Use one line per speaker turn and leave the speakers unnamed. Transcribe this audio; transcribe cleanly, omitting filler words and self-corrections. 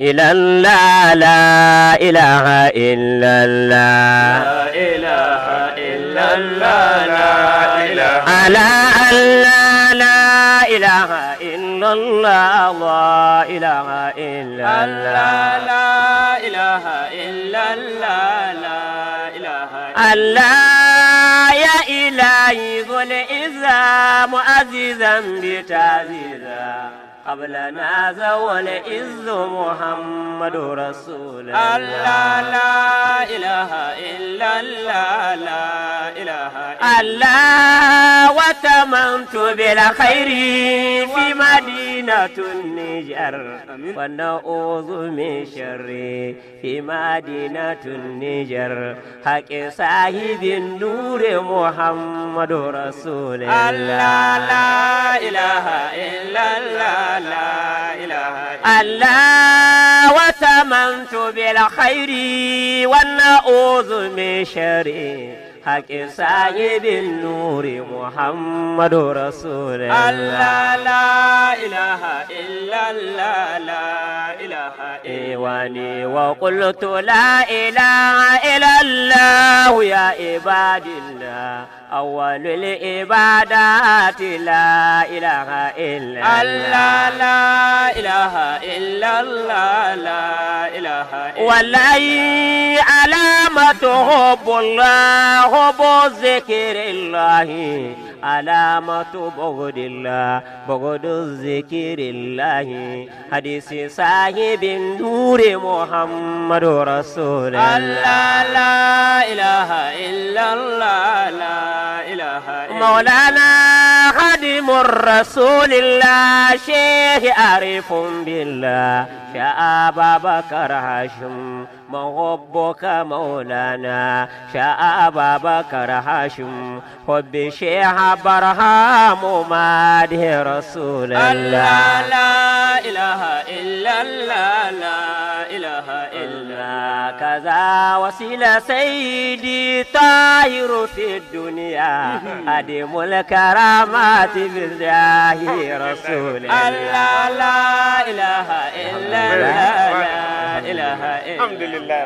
إلا الله لا إله إلا الله
لا إله إلا الله لا إله
ألا لا إله إلا الله لا إله إلا الله
لا إله إلا الله لا إله
الله يا إلهي ذو العزة معززا بتعزيزا قبلنا زول إذ محمد رسول الله
لا إله إلا الله لا إله
الله وتممت بالخير في مدينة النجر ونعوذ من شر في مدينة النجر حق صاحب النور محمد رسول الله
لا إله إلا الله لا إله
الله وتممت بالخير ونعوذ من شر حق صاحب النور محمد رسول الله
لا إله إلا الله لا إله
إيواني وقلت لا إله إلا الله يا عباد الله أول العبادات لا إله إلا الله
لا إله إلا الله لا إله
والله علامة حب الله حب ذكر الله علامة بغض الله بغض ذكر الله حديث صاحب النور محمد رسول الله
لا إله إلا الله لا إله إلا
مولانا خادم الرسول الله شيخ عارف بالله شاء أبا بكر هاشم محبك مولانا شاء أبا بكر هاشم حب شيخ برهام ماده رسول الله
لا إله إلا الله لا إله إلا
كذا وسيلة سيدي طاهر في الدنيا أدم الكرامات بالله رسول الله
لا إله إلا الله لا إله إلا
الحمد لله.